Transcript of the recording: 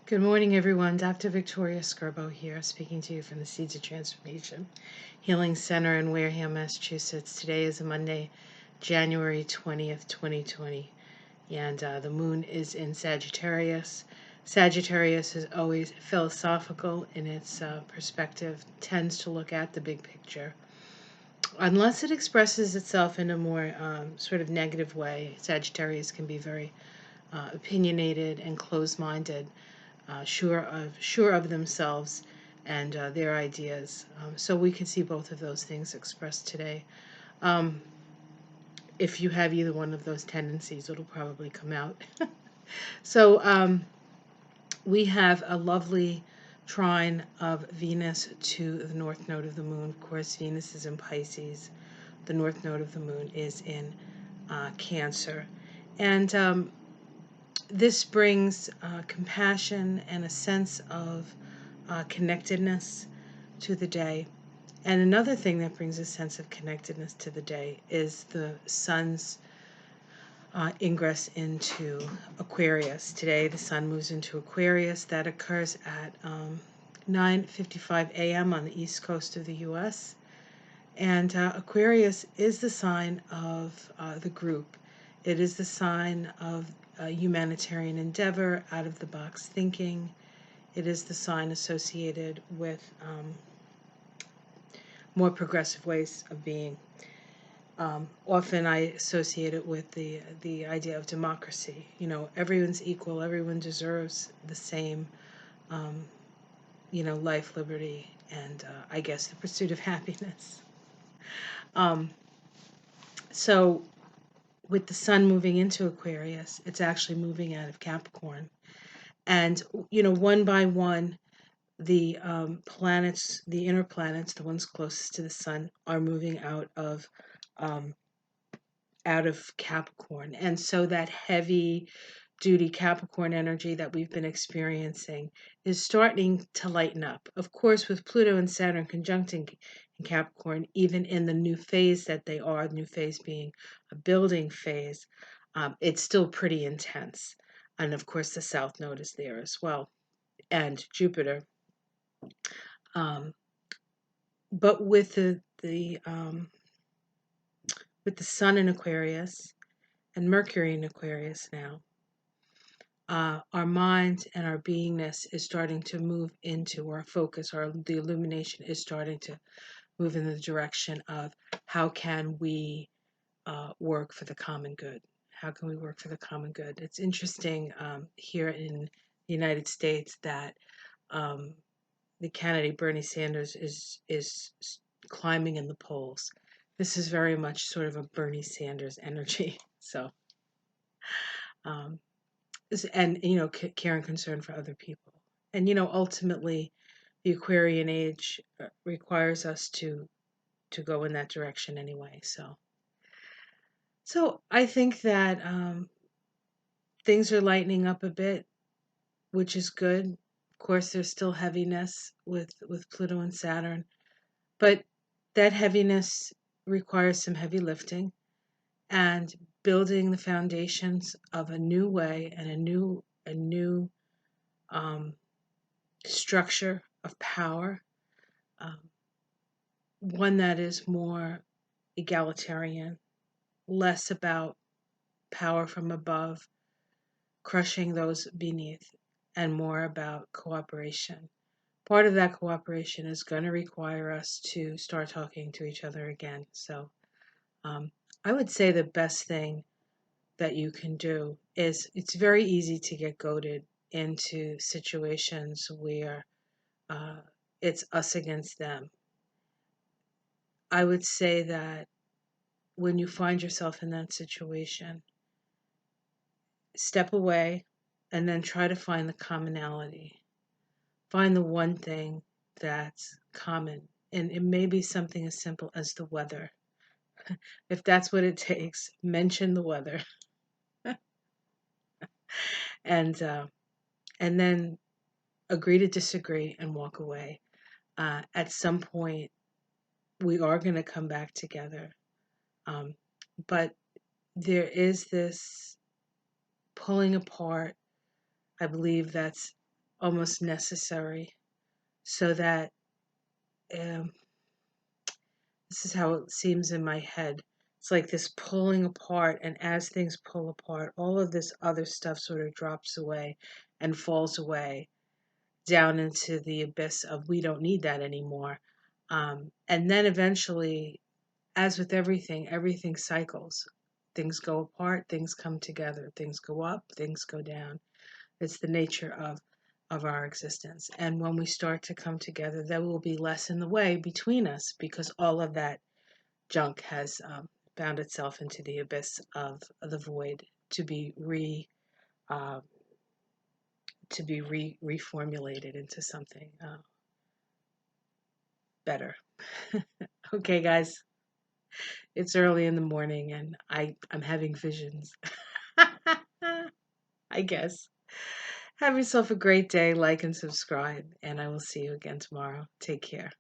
Good morning, everyone. Dr. Victoria Skirbo here, speaking to you from the Seeds of Transformation Healing Center in Wareham, Massachusetts. Today is Monday, January 20th, 2020, and the moon is in Sagittarius. Sagittarius is always philosophical in its perspective, tends to look at the big picture. Unless it expresses itself in a more sort of negative way, Sagittarius can be very opinionated and closed-minded. Sure of themselves and their ideas. So we can see both of those things expressed today. If you have either one of those tendencies, it'll probably come out. So we have a lovely trine of Venus to the north node of the moon. Of course, Venus is in Pisces. The north node of the moon is in Cancer. And this brings compassion and a sense of connectedness to the day. And another thing that brings a sense of connectedness to the day is the sun's ingress into Aquarius. Today, the sun moves into Aquarius. That occurs at 9:55 a.m. on the east coast of the U.S. And Aquarius is the sign of the group. It is the sign of humanitarian endeavor, out-of-the-box thinking. It is the sign associated with more progressive ways of being. Often I associate it with the idea of democracy. You know, everyone's equal, everyone deserves the same, life, liberty, and I guess the pursuit of happiness. So with the sun moving into Aquarius, it's actually moving out of Capricorn. And, one by one, the planets, the inner planets, the ones closest to the sun, are moving out of Capricorn. And so that heavy duty Capricorn energy that we've been experiencing is starting to lighten up. Of course, with Pluto and Saturn conjuncting in Capricorn, even in the new phase that they are, the new phase being a building phase, it's still pretty intense. And of course, the South Node is there as well, and Jupiter. But with the Sun in Aquarius and Mercury in Aquarius now, our mind and our beingness is starting to move into our focus, or the illumination is starting to move in the direction of how can we work for the common good? How can we work for the common good? It's interesting here in the United States that the candidate Bernie Sanders is climbing in the polls. This is very much sort of a Bernie Sanders energy. So, and care and concern for other people, and ultimately, the Aquarian age requires us to go in that direction anyway. So I think that things are lightening up a bit, which is good. Of course, there's still heaviness with Pluto and Saturn, but that heaviness requires some heavy lifting and building the foundations of a new way and a new structure of power, one that is more egalitarian, less about power from above crushing those beneath, and more about cooperation. Part of that cooperation is going to require us to start talking to each other again. So I would say the best thing that you can do is, it's very easy to get goaded into situations where it's us against them. I would say that when you find yourself in that situation, step away and then try to find the commonality. Find the one thing that's common. And it may be something as simple as the weather. If that's what it takes, mention the weather. and then agree to disagree and walk away. At some point, we are going to come back together. But there is this pulling apart, I believe, that's almost necessary, so that um, this is how it seems in my head. It's like this pulling apart, and as things pull apart, all of this other stuff sort of drops away and falls away down into the abyss of we don't need that anymore. And then eventually, as with everything, everything cycles. Things go apart, things come together, things go up, things go down. It's the nature of our existence. And when we start to come together, there will be less in the way between us because all of that junk has found itself into the abyss of the void to be uh, reformulated into something better. Okay, guys, it's early in the morning and I'm having visions. I guess. Have yourself a great day. Like and subscribe, and I will see you again tomorrow. Take care.